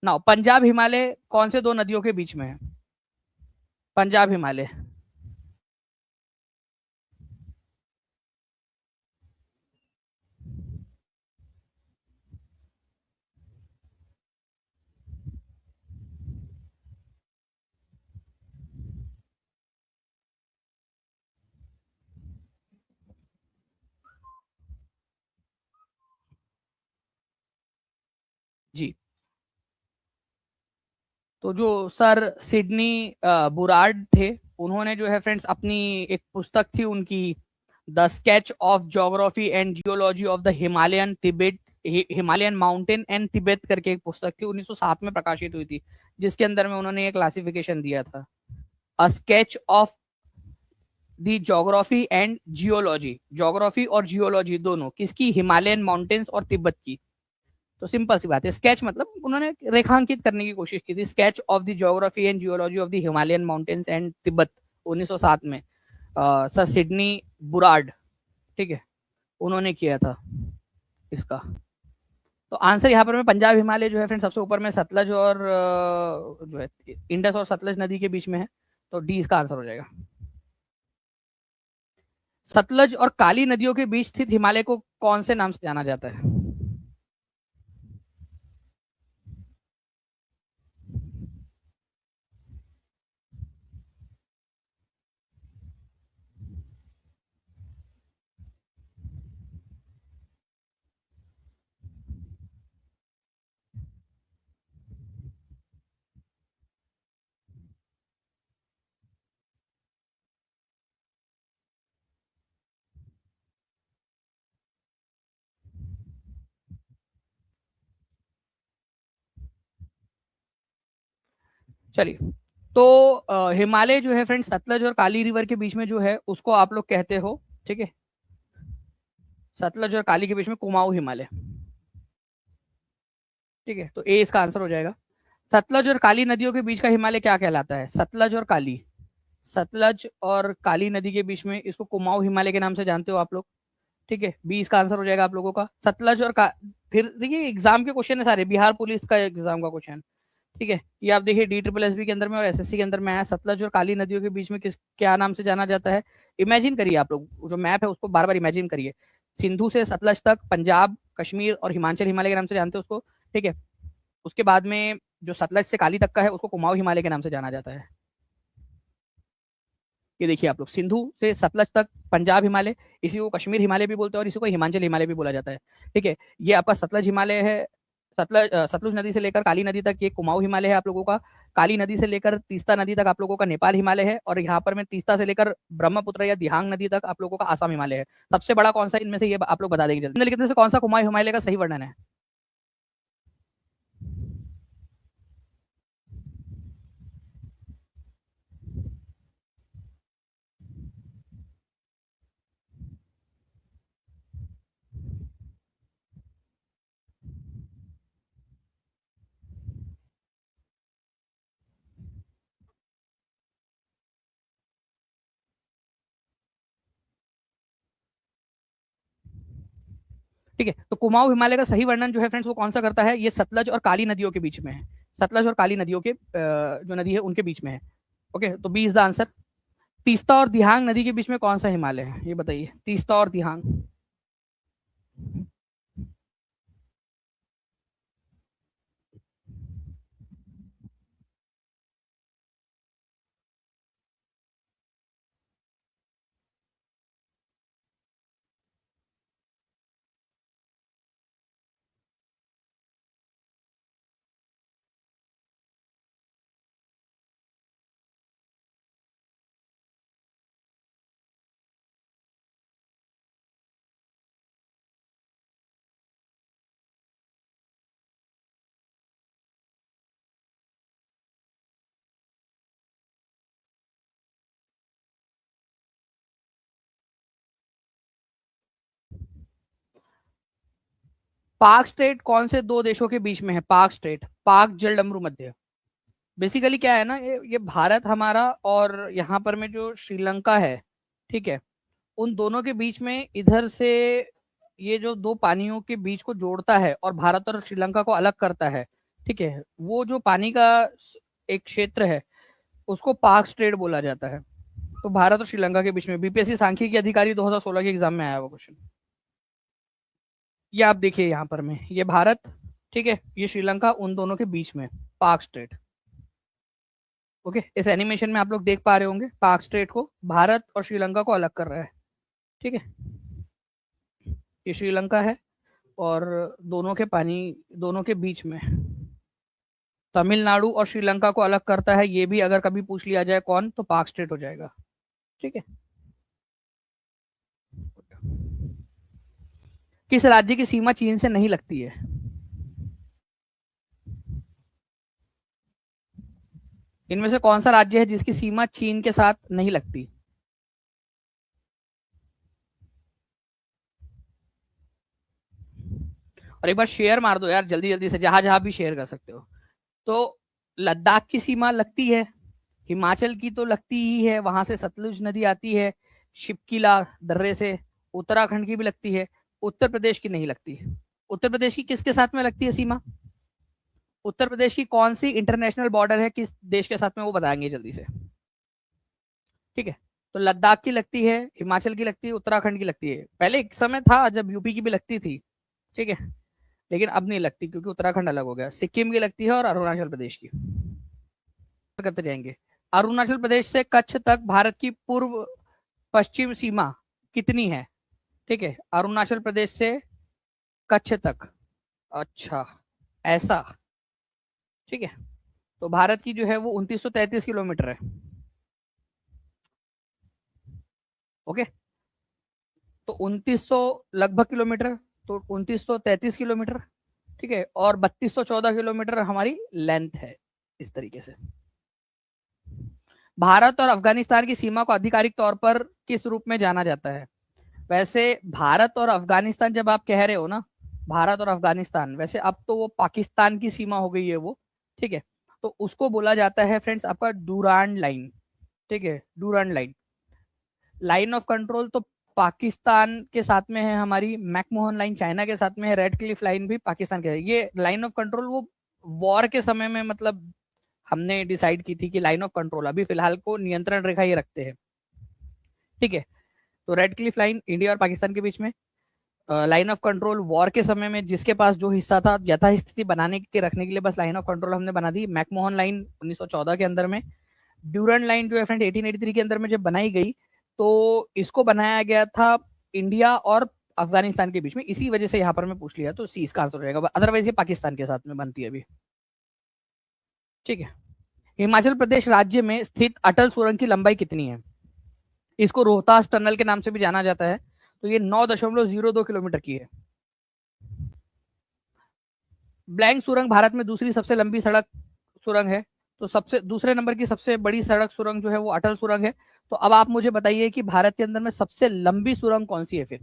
Now Punjab Himalaya कौन से दो नदियों के बीच में है? पंजाब हिमालय। जी, तो जो सर सिडनी बुरार्ड थे, उन्होंने जो है फ्रेंड्स अपनी एक पुस्तक थी उनकी, the sketch of geography and geology of the Himalayan Tibet, Himalayan mountain and Tibet करके एक पुस्तक थी, 1907 में प्रकाशित हुई थी, जिसके अंदर में उन्होंने एक क्लासिफिकेशन दिया था, a sketch of the geography and geology, geography और जियोलॉजी दोनों किसकी? हिमालयन माउंटेन्स और तिब्बत की। तो सिंपल सी बात है, स्केच मतलब उन्होंने रेखांकित करने की कोशिश की थी, sketch of the geography and geology of the Himalayan mountains and Tibet, 1907 में सर सिडनी बुरार्ड, ठीक है, उन्होंने किया था इसका। तो आंसर यहाँ पर में पंजाब हिमालय जो है फ्रेंड सबसे ऊपर में सतलज और जो है इंडस और सतलज नदी के बीच में है, तो डी इसका आंसर हो जाएगा। सतलज और काली नदियों के बीच स्थित हिमालय को कौन से नाम से जाना जाता है? चलिए, तो हिमालय जो है फ्रेंड सतलज और काली रिवर के बीच में जो है उसको आप लोग कहते हो, ठीक है, सतलज और काली के बीच में कुमाऊं हिमालय, ठीक है, तो ए इसका आंसर हो जाएगा। सतलज और काली नदियों के बीच का हिमालय क्या कहलाता है? सतलज और काली, सतलज और काली नदी के बीच में इसको कुमाऊं हिमालय के नाम से जानते हो आप लोग, ठीक है, बी इसका आंसर हो जाएगा आप लोगों का। सतलज और फिर देखिए एग्जाम के क्वेश्चन है सारे, बिहार पुलिस का एग्जाम का क्वेश्चन, ठीक है, ये आप देखिए डी ट्रिपल एस बी के अंदर में और एसएससी के अंदर में है, सतलज और काली नदियों के बीच में किस क्या नाम से जाना जाता है? इमेजिन करिए आप लोग, जो मैप है उसको बार बार इमेजिन करिए, सिंधु से सतलज तक पंजाब, कश्मीर और हिमाचल हिमालय के नाम से जानते हो उसको, ठीक है, उसके बाद में जो सतलज से काली तक का है उसको कुमाऊं हिमालय के नाम से जाना जाता है। ये देखिए आप लोग, सिंधु से सतलज तक पंजाब हिमालय, इसी को कश्मीर हिमालय भी बोलते हैं और इसी को हिमाचल हिमालय भी बोला जाता है, ठीक है, ये आपका सतलज हिमालय है, सतलुज नदी से लेकर काली नदी तक ये कुमाऊं हिमालय है आप लोगों का, काली नदी से लेकर तीस्ता नदी तक आप लोगों का नेपाल हिमालय है, और यहाँ पर मैं तीस्ता से लेकर ब्रह्मपुत्र या दिहांग नदी तक आप लोगों का आसाम हिमालय है। सबसे बड़ा कौन सा इनमें से, ये आप लोग बता देंगे जल्दी, लेकिन से कौन सा कुमाऊं हिमालय का सही वर्णन है? ठीक है, तो कुमाऊं हिमालय का सही वर्णन जो है फ्रेंड्स वो कौन सा करता है? ये सतलज और काली नदियों के बीच में है, सतलज और काली नदियों के जो नदी है उनके बीच में है। ओके, तो B is the answer. Teesta और दिहांग नदी के बीच में कौन सा हिमालय है, ये बताइए, तीस्ता और दिहांग। पाक स्ट्रेट कौन से दो देशों के बीच में है? पाक स्ट्रेट, पाक जलडमरू मध्य, बेसिकली क्या है ना, ये भारत हमारा और यहाँ पर में जो श्रीलंका है, ठीक है, उन दोनों के बीच में इधर से ये जो दो पानियों के बीच को जोड़ता है और भारत और श्रीलंका को अलग करता है, ठीक है, वो जो पानी का एक क्षेत्र है उसको पाक स्ट्रेट बोला जाता है। तो भारत और श्रीलंका के बीच में बीपीएससी सांख्यिकी अधिकारी 2016 के एग्जाम में आया हुआ क्वेश्चन। ये आप देखिए यहाँ पर में, ये भारत, ठीक है, ये श्रीलंका, उन दोनों के बीच में पाक स्ट्रेट। ओके, इस एनिमेशन में आप लोग देख पा रहे होंगे पाक स्ट्रेट को, भारत और श्रीलंका को अलग कर रहा है। ठीक है, ये श्रीलंका है और दोनों के पानी, दोनों के बीच में तमिलनाडु और श्रीलंका को अलग करता है। ये भी अगर कभी पूछ लिया जाए कौन, तो पाक स्ट्रेट हो जाएगा। ठीक है, किस राज्य की सीमा चीन से नहीं लगती है? इनमें से कौन सा राज्य है जिसकी सीमा चीन के साथ नहीं लगती? और एक बार शेयर मार दो यार जल्दी जल्दी से, जहां जहां भी शेयर कर सकते हो। तो लद्दाख की सीमा लगती है, हिमाचल की तो लगती ही है, वहां से सतलुज नदी आती है शिपकीला दर्रे से, उत्तराखंड की भी लगती है, उत्तर प्रदेश की नहीं लगती। उत्तर प्रदेश की किसके साथ में लगती है सीमा? उत्तर प्रदेश की कौन सी इंटरनेशनल बॉर्डर है किस देश के साथ में, वो बताएंगे जल्दी से। ठीक है, तो लद्दाख की लगती है, हिमाचल की लगती है, उत्तराखंड की लगती है। पहले एक समय था जब यूपी की भी लगती थी, ठीक है, लेकिन अब नहीं लगती क्योंकि उत्तराखंड अलग हो गया। सिक्किम की लगती है और अरुणाचल प्रदेश की। करते जाएंगे। अरुणाचल प्रदेश से कच्छ तक भारत की पूर्व पश्चिम सीमा कितनी है? ठीक है, अरुणाचल प्रदेश से कच्छ तक। अच्छा, ऐसा। ठीक है, तो भारत की जो है वो 2933 किलोमीटर है। ओके, तो 2900 लगभग किलोमीटर, तो 2933 किलोमीटर। ठीक है, और 3214 किलोमीटर हमारी लेंथ है। इस तरीके से भारत और अफगानिस्तान की सीमा को आधिकारिक तौर पर किस रूप में जाना जाता है? वैसे भारत और अफगानिस्तान जब आप कह रहे हो ना, भारत और अफगानिस्तान, वैसे अब तो वो पाकिस्तान की सीमा हो गई है वो। ठीक है, तो उसको बोला जाता है फ्रेंड्स आपका डूरांड लाइन। ठीक है, डूरांड लाइन। लाइन ऑफ कंट्रोल तो पाकिस्तान के साथ में है हमारी, मैकमोहन लाइन चाइना के साथ में है, रेड क्लिफ लाइन भी पाकिस्तान के है। ये लाइन ऑफ कंट्रोल वो वॉर के समय में मतलब हमने डिसाइड की थी कि लाइन ऑफ कंट्रोल, अभी फिलहाल को नियंत्रण रेखा ये रखते हैं। ठीक है, तो रेड क्लिफ लाइन इंडिया और पाकिस्तान के बीच में, लाइन ऑफ कंट्रोल वॉर के समय में जिसके पास जो हिस्सा था यथास्थिति बनाने के रखने के लिए बस लाइन ऑफ कंट्रोल हमने बना दी, मैकमोहन लाइन 1914 के अंदर में। ड्यूरन लाइन जो है फ्रेंड 1883 के अंदर में जब बनाई गई, तो इसको बनाया गया था इंडिया और अफगानिस्तान के बीच में, इसी वजह से यहाँ पर मैं पूछ लिया, तो सी इसका आंसर हो जाएगा, अदरवाइज ये पाकिस्तान के साथ में बनती है अभी। ठीक है, हिमाचल प्रदेश राज्य में स्थित अटल सुरंग की लंबाई कितनी है? इसको रोहतास टनल के नाम से भी जाना जाता है। तो ये 9.02 किलोमीटर की है। ब्लैंक सुरंग भारत में दूसरी सबसे लंबी सड़क सुरंग है। तो सबसे दूसरे नंबर की सबसे बड़ी सड़क सुरंग जो है वो अटल सुरंग है। तो अब आप मुझे बताइए कि भारत के अंदर में सबसे लंबी सुरंग कौन सी है फिर?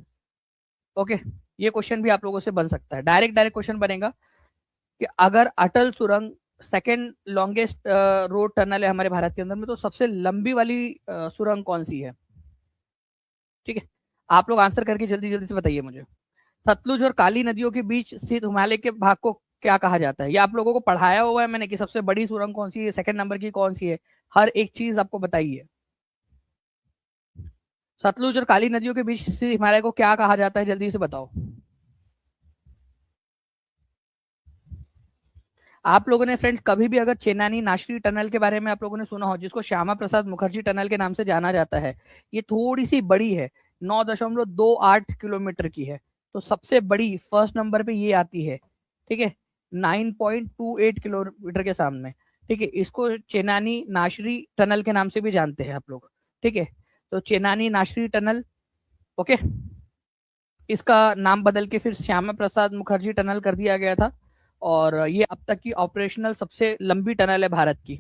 ओके, ये क्वेश्चन भी आप लोगों से बन सकता है, डायरेक्ट डायरेक्ट क्वेश्चन बनेगा कि अगर अटल सुरंग सेकेंड लॉन्गेस्ट रोड टनल है हमारे भारत के अंदर में, तो सबसे लंबी वाली सुरंग कौन सी है? ठीक है, आप लोग आंसर करके जल्दी जल्दी से बताइए मुझे। सतलुज और काली नदियों के बीच स्थित हिमालय के भाग को क्या कहा जाता है? ये आप लोगों को पढ़ाया हुआ है मैंने कि सबसे बड़ी सुरंग कौन सी है, सेकंड नंबर की कौन सी है, हर एक चीज आपको बताइए। सतलुज और काली नदियों के बीच स्थित हिमालय को क्या कहा जाता है, जल्दी से बताओ। आप लोगों ने फ्रेंड्स कभी भी अगर चेनानी नाशरी टनल के बारे में आप लोगों ने सुना हो, जिसको श्यामा प्रसाद मुखर्जी टनल के नाम से जाना जाता है, ये थोड़ी सी बड़ी है, 9.28 किलोमीटर की है। तो सबसे बड़ी फर्स्ट नंबर पे ये आती है। ठीक है, 9.28 किलोमीटर के सामने। ठीक है, इसको चेनानी नाशरी टनल के नाम से भी जानते हैं आप लोग। ठीक है, तो चेनानी नाशरी टनल। ओके, इसका नाम बदल के फिर श्यामा प्रसाद मुखर्जी टनल कर दिया गया था, और ये अब तक की ऑपरेशनल सबसे लंबी टनल है भारत की।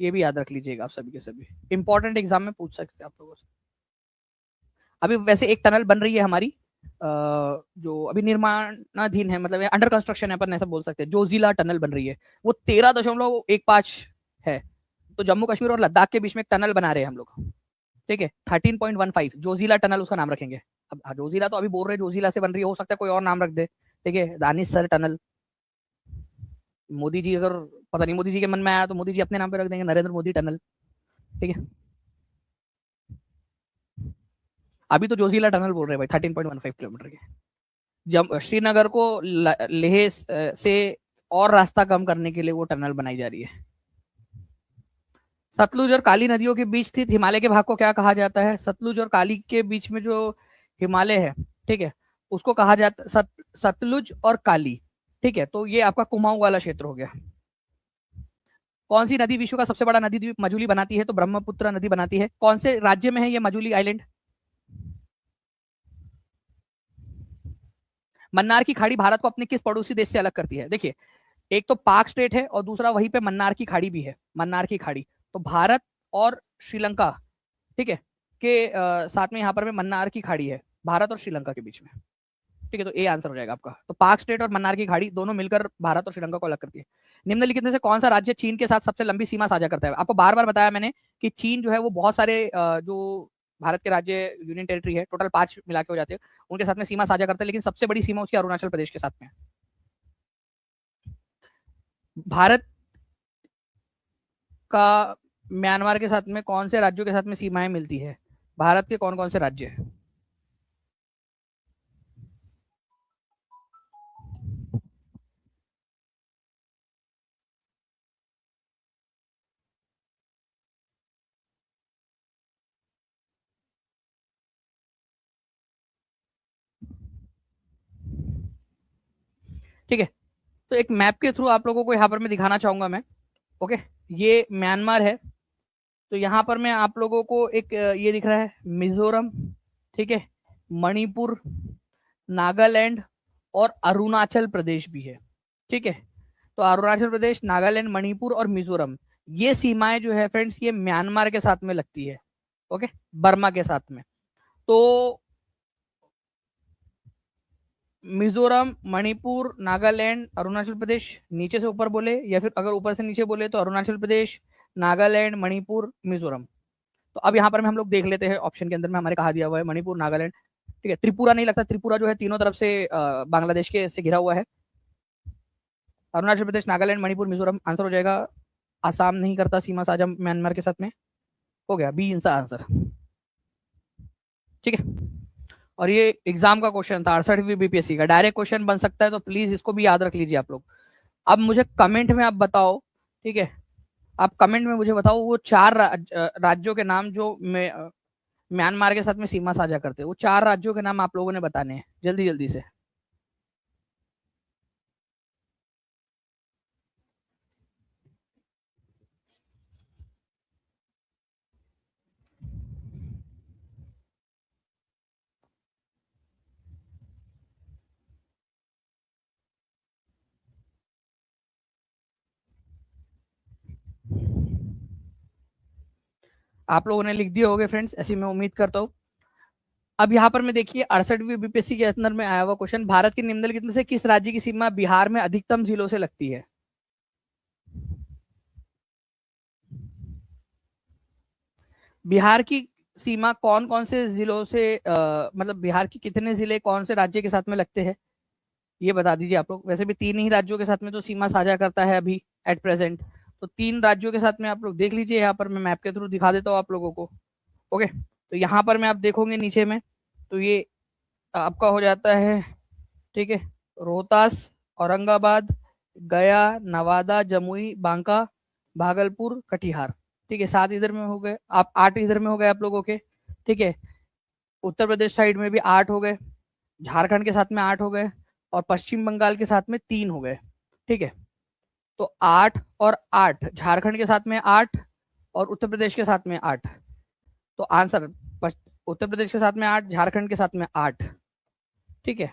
ये भी याद रख लीजिएगा आप सभी के सभी, इंपॉर्टेंट एग्जाम में पूछ सकते हैं आप लोगों से। अभी वैसे एक टनल बन रही है हमारी, जो अभी निर्माणाधीन है, मतलब अंडर कंस्ट्रक्शन है, अपन ऐसा बोल सकते हैं, जोजिला टनल बन रही है, वो 13.15 है। तो जम्मू कश्मीर और लद्दाख के बीच में एक टनल बना रहे हैं हम लोग। ठीक है, 13.15 जोजिला टनल उसका नाम रखेंगे। अब जोजिला तो अभी बोल रहे हैं जोजिला से बन रही है, हो सकता है कोई और नाम रख दे। ठीक है, दानिश सर टनल। मोदी जी अगर पता नहीं मोदी जी के मन में आया तो मोदी जी अपने नाम पे रख देंगे, नरेंद्र मोदी टनल। ठीक है, अभी तो जोशीला टनल बोल रहे हैं भाई, 13.15 किलोमीटर के। जब श्रीनगर को लेह से और रास्ता कम करने के लिए वो टनल बनाई जा रही है। सतलुज और काली नदियों के बीच स्थित हिमालय के भाग को क्या कहा जाता है? सतलुज और काली के बीच में जो हिमालय है, ठीक है, उसको कहा जाता सतलुज और काली। ठीक है, तो ये आपका कुमाऊं वाला क्षेत्र हो गया। कौन सी नदी विश्व का सबसे बड़ा नदी द्वीप मजुली बनाती है? तो ब्रह्मपुत्र नदी बनाती है। कौन से राज्य में है ये मजुली आइलैंड? मन्नार की खाड़ी भारत को अपने किस पड़ोसी देश से अलग करती है? देखिए, एक तो पाक स्टेट है और दूसरा वहीं पे मन्नार की खाड़ी भी है, मन्नार की खाड़ी। तो भारत और श्रीलंका, ठीक है, के साथ में यहाँ पर में मन्नार की खाड़ी है, भारत और श्रीलंका के बीच में। ठीक है, तो ए आंसर हो जाएगा आपका। तो पाक स्टेट और मन्नार की खाड़ी दोनों मिलकर भारत और श्रीलंका को अलग करती है। निम्नलिखित में से कौन सा राज्य चीन के साथ सबसे लंबी सीमा साझा करता है? आपको बार बार बताया मैंने कि चीन जो है वो बहुत सारे जो भारत के राज्य यूनियन टेरिटरी है, टोटल 5 मिला के हो जाते हैं, उनके साथ में सीमा साझा करता है, लेकिन सबसे बड़ी सीमा उसकी अरुणाचल प्रदेश के साथ में है। भारत का म्यांमार के साथ में कौन से राज्यों के साथ में सीमाएं मिलती है? भारत के कौन कौन से राज्य है? ठीक है, तो एक मैप के थ्रू आप लोगों को यहाँ पर मैं दिखाना चाहूंगा मैं। ओके, ये म्यांमार है, तो यहाँ पर मैं आप लोगों को एक ये दिख रहा है मिजोरम, ठीक है, मणिपुर, नागालैंड और अरुणाचल प्रदेश भी है। ठीक है, तो अरुणाचल प्रदेश, नागालैंड, मणिपुर और मिजोरम, ये सीमाएं जो है फ्रेंड्स ये म्यांमार के साथ में लगती है। ओके, बर्मा के साथ में। तो मिजोरम, मणिपुर, नागालैंड, अरुणाचल प्रदेश, नीचे से ऊपर बोले या फिर अगर ऊपर से नीचे बोले तो अरुणाचल प्रदेश, नागालैंड, मणिपुर, मिजोरम। तो अब यहाँ पर हम लोग देख लेते हैं, ऑप्शन के अंदर में हमारे कहा दिया हुआ है मणिपुर, नागालैंड। ठीक है, त्रिपुरा नहीं लगता, त्रिपुरा जो है तीनों तरफ से बांग्लादेश के से घिरा हुआ है। अरुणाचल प्रदेश, नागालैंड, मणिपुर, मिजोरम आंसर हो जाएगा। आसाम नहीं करता सीमा साझा म्यांमार के साथ में, हो गया बी इनसा आंसर। ठीक है, और ये एग्जाम का क्वेश्चन था 68वीं बीपीएससी का, डायरेक्ट क्वेश्चन बन सकता है, तो प्लीज इसको भी याद रख लीजिए आप लोग। अब मुझे कमेंट में आप बताओ, ठीक है, आप कमेंट में मुझे बताओ वो 4 राज्यों के नाम जो म्यांमार के साथ में सीमा साझा करते हैं, वो 4 राज्यों के नाम आप लोगों ने बताने हैं जल्दी जल्दी से। आप लोगों ने लिख दिए होंगे फ्रेंड्स, ऐसी मैं उम्मीद करता हूँ। अब यहाँ पर मैं देखिए 68वीं बीपीएससी के अंदर में आया हुआ क्वेश्चन, भारत के निम्नलिखित में से किस राज्य की सीमा बिहार में अधिकतम जिलों से लगती है? बिहार की सीमा कौन कौन से जिलों से मतलब बिहार के कितने जिले कौन से राज्य के साथ में लगते हैं, ये बता दीजिए आप लोग। वैसे भी 3 ही राज्यों के साथ में तो सीमा साझा करता है अभी एट प्रेजेंट, तो 3 राज्यों के साथ में आप लोग देख लीजिए, यहाँ पर मैं मैप के थ्रू दिखा देता हूँ आप लोगों को। ओके, तो यहाँ पर मैं आप देखोगे नीचे में, तो ये आपका हो जाता है, ठीक है, रोहतास, औरंगाबाद, गया, नवादा, जमुई, बांका, भागलपुर, कटिहार। ठीक है, 7 इधर में हो गए, आप 8 इधर में हो गए आप लोगों के। ठीक है, उत्तर प्रदेश साइड में भी 8 हो गए, झारखंड के साथ में 8 हो गए, और पश्चिम बंगाल के साथ में 3 हो गए। ठीक है, तो 8 और 8, झारखंड के साथ में 8 और उत्तर प्रदेश के साथ में 8। तो आंसर उत्तर प्रदेश के साथ में 8, झारखंड के साथ में 8, ठीक है,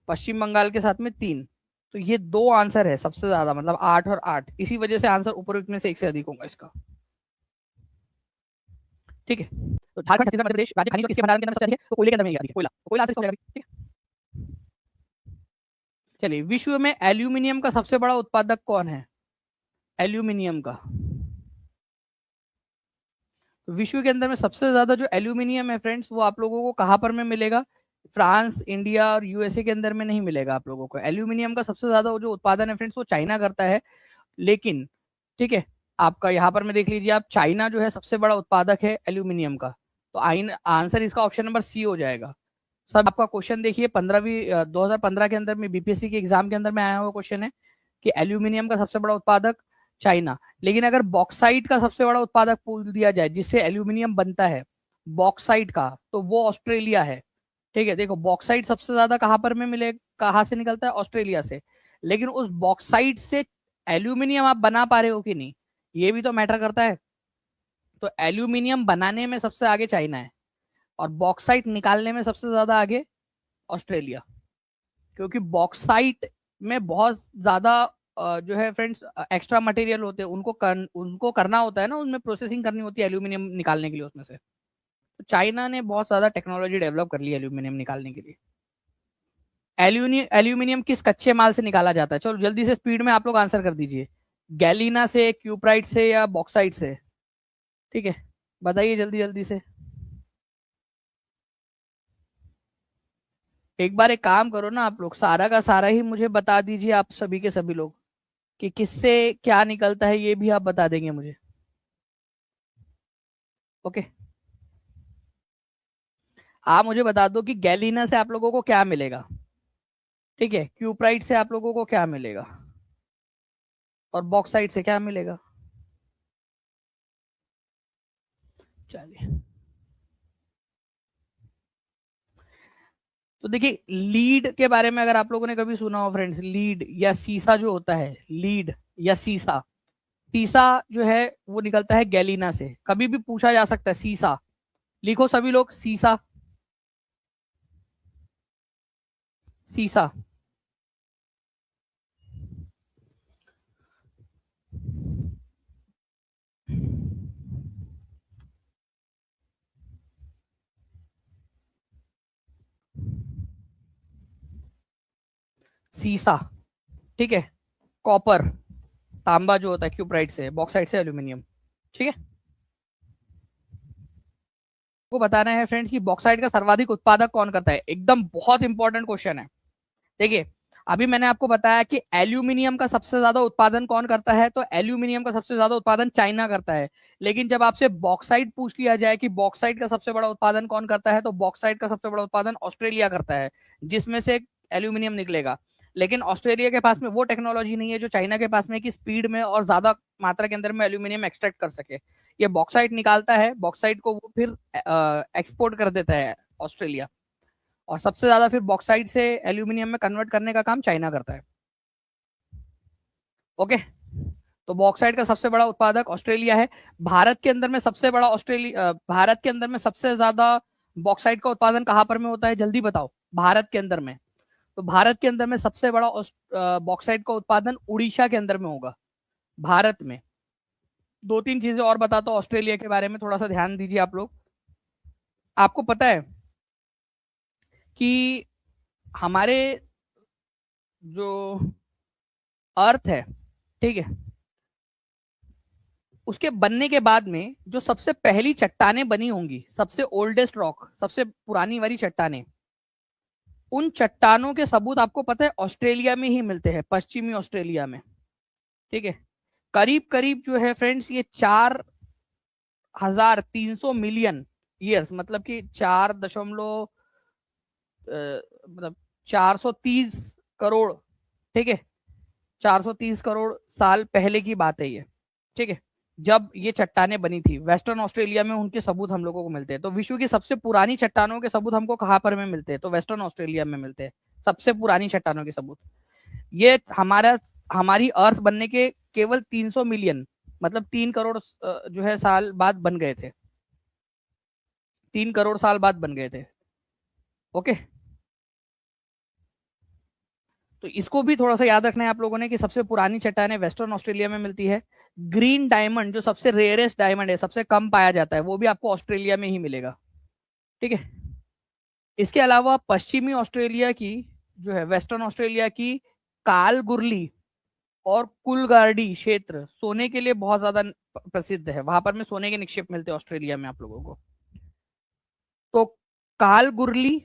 पश्चिम बंगाल के साथ में 3। तो ये 2 आंसर है सबसे ज्यादा, मतलब 8 और 8, इसी वजह से आंसर उपरोक्त में से एक से अधिक होगा इसका। ठीक है, तो झारखंड, छत्तीसगढ़, मध्य प्रदेश राज्य खनिज और किसके भंडारण के अंदर सबसे अधिक है? तो कोयले के अंदर में कोयला, तो कोयला आंसर इसका हो जाएगा। ठीक है, चलिए, विश्व में एल्यूमिनियम का सबसे बड़ा उत्पादक कौन है? एल्यूमिनियम का विश्व के अंदर में सबसे ज्यादा जो एल्यूमिनियम है फ्रेंड्स, वो आप लोगों को कहां पर में मिलेगा? फ्रांस, इंडिया और यूएसए के अंदर में नहीं मिलेगा आप लोगों को। एल्यूमिनियम का सबसे ज्यादा जो उत्पादन है फ्रेंड्स वो चाइना करता है, लेकिन ठीक है, आपका यहाँ पर में देख लीजिए आप, चाइना जो है सबसे बड़ा उत्पादक है एल्यूमिनियम का। तो आंसर इसका ऑप्शन नंबर सी हो जाएगा। सब आपका क्वेश्चन देखिए 2015 के अंदर में बीपीएससी के एग्जाम के अंदर में आया हुआ क्वेश्चन है कि एल्यूमिनियम का सबसे बड़ा उत्पादक चाइना। लेकिन अगर बॉक्साइट का सबसे बड़ा उत्पादक पूछ दिया जाए जिससे एल्यूमिनियम बनता है बॉक्साइट का, तो वो ऑस्ट्रेलिया है। ठीक है, देखो बॉक्साइट सबसे ज्यादा कहां पर में मिले, कहां से निकलता है, ऑस्ट्रेलिया से। लेकिन उस बॉक्साइट से एल्यूमिनियम आप बना पा रहे हो कि नहीं, ये भी तो मैटर करता है। तो एल्यूमिनियम बनाने में सबसे आगे चाइना है और बॉक्साइट निकालने में सबसे ज्यादा आगे ऑस्ट्रेलिया। क्योंकि बॉक्साइट में बहुत ज्यादा जो है फ्रेंड्स एक्स्ट्रा मटेरियल होते हैं, उनको करना होता है ना, उनमें प्रोसेसिंग करनी होती है एल्यूमिनियम निकालने के लिए उसमें से। तो चाइना ने बहुत ज्यादा टेक्नोलॉजी डेवलप कर ली एल्यूमिनियम निकालने के लिए। एल्यूमिनियम किस कच्चे माल से निकाला जाता है, चलो जल्दी से स्पीड में आप लोग आंसर कर दीजिए। गैलीना से, क्यूप्राइट से या बॉक्साइट से? ठीक है, बताइए जल्दी जल्दी से। एक बार एक काम करो ना आप लोग, सारा का सारा ही मुझे बता दीजिए, आप सभी के सभी लोग, कि किससे क्या निकलता है ये भी आप बता देंगे मुझे। ओके, आप मुझे बता दो कि गैलीना से आप लोगों को क्या मिलेगा, ठीक है, क्यूप्राइट से आप लोगों को क्या मिलेगा, और बॉक्साइट से क्या मिलेगा। चलिए, तो देखिए लीड के बारे में अगर आप लोगों ने कभी सुना हो फ्रेंड्स, लीड या सीसा जो होता है, लीड या सीसा, सीसा जो है वो निकलता है गैलीना से। कभी भी पूछा जा सकता है सीसा, लिखो सभी लोग सीसा, सीसा। सीसा, ठीक है, कॉपर, तांबा जो होता है क्यूप्राइट से, बॉक्साइट से एल्यूमिनियम। ठीक है, को बताना है फ्रेंड्स कि बॉक्साइट का सर्वाधिक उत्पादक कौन करता है। एकदम बहुत इंपॉर्टेंट क्वेश्चन है। देखिए, अभी मैंने आपको बताया कि एल्यूमिनियम का सबसे ज्यादा उत्पादन कौन करता है, तो एल्यूमिनियम का सबसे ज्यादा उत्पादन चाइना करता है। लेकिन जब आपसे बॉक्साइट पूछ लिया जाए कि बॉक्साइट का सबसे बड़ा उत्पादन कौन करता है, तो बॉक्साइट का सबसे बड़ा उत्पादन ऑस्ट्रेलिया करता है, जिसमें से एल्यूमिनियम निकलेगा। लेकिन ऑस्ट्रेलिया के पास में वो टेक्नोलॉजी नहीं है जो चाइना के पास में, कि स्पीड में और ज्यादा मात्रा के अंदर में एल्यूमिनियम एक्सट्रैक्ट कर सके। ये बॉक्साइट निकालता है, बॉक्साइट को वो फिर एक्सपोर्ट कर देता है ऑस्ट्रेलिया, और सबसे ज्यादा फिर बॉक्साइट से एल्यूमिनियम में कन्वर्ट करने का काम चाइना करता है। ओके, तो बॉक्साइट का सबसे बड़ा उत्पादक ऑस्ट्रेलिया है। भारत के अंदर में सबसे बड़ा भारत के अंदर में सबसे ज्यादा बॉक्साइट का उत्पादन कहां पर में होता है, जल्दी बताओ। भारत के अंदर में, तो भारत के अंदर में सबसे बड़ा बॉक्साइट का उत्पादन उड़ीसा के अंदर में होगा, भारत में। दो तीन चीजें और बताता हूं ऑस्ट्रेलिया के बारे में, थोड़ा सा ध्यान दीजिए आप लोग। आपको पता है कि हमारे जो अर्थ है, ठीक है, उसके बनने के बाद में जो सबसे पहली चट्टानें बनी होंगी, सबसे ओल्डेस्ट रॉक, सबसे पुरानी वाली चट्टानें, उन चट्टानों के सबूत आपको पता है ऑस्ट्रेलिया में ही मिलते हैं, पश्चिमी ऑस्ट्रेलिया में। ठीक है, करीब करीब जो है फ्रेंड्स ये 4,300 मिलियन ईयर्स, मतलब कि मतलब 430 करोड़, ठीक है, 430 करोड़ साल पहले की बात है ये। ठीक है, जब ये चट्टानें बनी थी वेस्टर्न ऑस्ट्रेलिया में, उनके सबूत हम लोगों को मिलते हैं। तो विश्व की सबसे पुरानी चट्टानों के सबूत हमको कहां पर में मिलते हैं, तो वेस्टर्न ऑस्ट्रेलिया में मिलते हैं सबसे पुरानी चट्टानों के सबूत। ये हमारी अर्थ बनने के केवल 300 मिलियन, मतलब 3 करोड़ जो है साल बाद बन गए थे, 3 करोड़ साल बाद बन गए थे। ओके, तो इसको भी थोड़ा सा याद रखना है आप लोगों ने कि सबसे पुरानी चट्टानें वेस्टर्न ऑस्ट्रेलिया में मिलती है। ग्रीन डायमंड जो सबसे रेयरेस्ट डायमंड है, सबसे कम पाया जाता है, वो भी आपको ऑस्ट्रेलिया में ही मिलेगा। ठीक है, इसके अलावा पश्चिमी ऑस्ट्रेलिया की जो है, वेस्टर्न ऑस्ट्रेलिया की कालगुरली और कुलगार्डी क्षेत्र सोने के लिए बहुत ज्यादा प्रसिद्ध है, वहां पर में सोने के निक्षेप मिलते हैं ऑस्ट्रेलिया में आप लोगों को। तो कालगुरली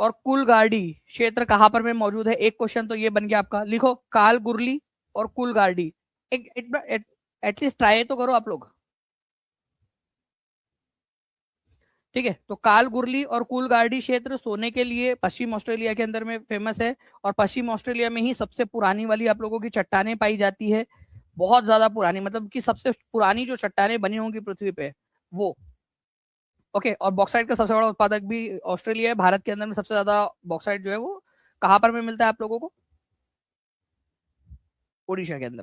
और कुलगाड़ी क्षेत्र कहां पर में मौजूद है? एक क्वेश्चन तो ये बन गया आपका। लिखो कालगुरली और कुलगाड़ी। एक एटलीस्ट ट्राई तो करो आप लोग। ठीक है, तो कालगुरली और कुलगाड़ी क्षेत्र सोने के लिए पश्चिम ऑस्ट्रेलिया के अंदर में फेमस है, और पश्चिम ऑस्ट्रेलिया में ही सबसे पुरानी वाली आप लोगों की चट्टानें पाई जाती है। बहुत ज्यादा पुरानी, मतलब कि सबसे पुरानी जो चट्टानें बनी होंगी पृथ्वी पे वो। ओके, और बॉक्साइट का सबसे बड़ा उत्पादक भी ऑस्ट्रेलिया है। भारत के अंदर में सबसे ज्यादा बॉक्साइट जो है वो कहां पर में मिलता है आप लोगों को? ओडिशा के अंदर।